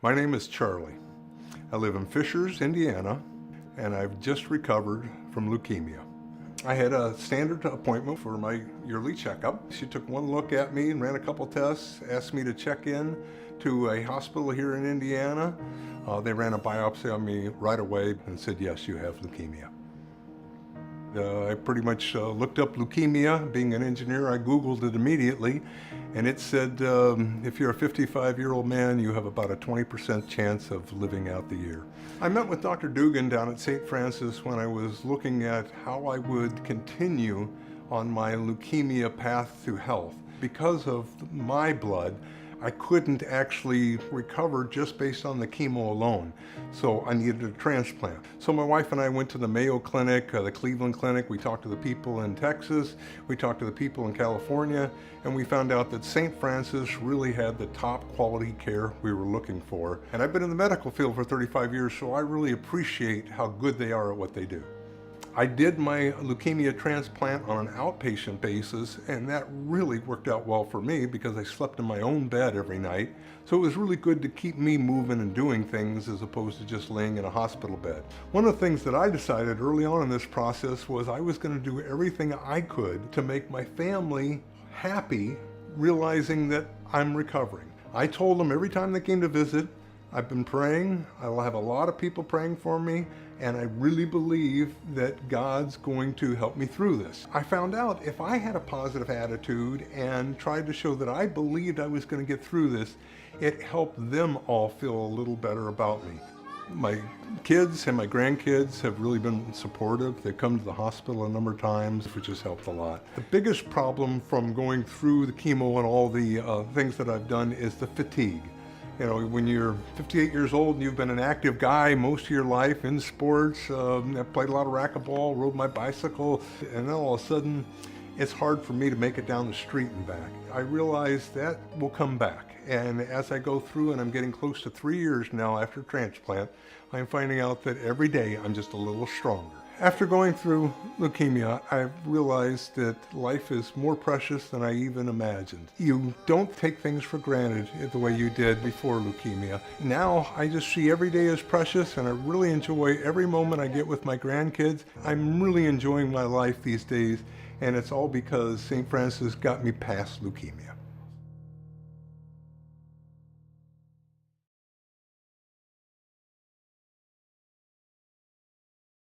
My name is Charlie. I live in Fishers, Indiana, and I've just recovered from leukemia. I had a standard appointment for my yearly checkup. She took one look at me and ran a couple tests, asked me to check in to a hospital here in Indiana. They ran a biopsy on me right away and said, yes, you have leukemia. I pretty much looked up leukemia. Being an engineer, I Googled it immediately, and it said if you're a 55-year-old man, you have about a 20% chance of living out the year. I met with Dr. Dugan down at St. Francis when I was looking at how I would continue on my leukemia path to health. Because of my blood, I couldn't actually recover just based on the chemo alone, so I needed a transplant. So my wife and I went to the Mayo Clinic, the Cleveland Clinic. We talked to the people in Texas, we talked to the people in California, and we found out that St. Francis really had the top quality care we were looking for. And I've been in the medical field for 35 years, so I really appreciate how good they are at what they do. I did my leukemia transplant on an outpatient basis, and that really worked out well for me because I slept in my own bed every night. So it was really good to keep me moving and doing things as opposed to just laying in a hospital bed. One of the things that I decided early on in this process was I was going to do everything I could to make my family happy, realizing that I'm recovering. I told them every time they came to visit, I've been praying, I will have a lot of people praying for me, and I really believe that God's going to help me through this. I found out if I had a positive attitude and tried to show that I believed I was going to get through this, it helped them all feel a little better about me. My kids and my grandkids have really been supportive. They've come to the hospital a number of times, which has helped a lot. The biggest problem from going through the chemo and all the things that I've done is the fatigue. You know, when you're 58 years old and you've been an active guy most of your life in sports, I played a lot of racquetball, rode my bicycle, and then all of a sudden, it's hard for me to make it down the street and back. I realize that will come back. And as I go through, and I'm getting close to 3 years now after transplant, I'm finding out that every day I'm just a little stronger. After going through leukemia, I've realized that life is more precious than I even imagined. You don't take things for granted the way you did before leukemia. Now I just see every day as precious, and I really enjoy every moment I get with my grandkids. I'm really enjoying my life these days, and it's all because St. Francis got me past leukemia.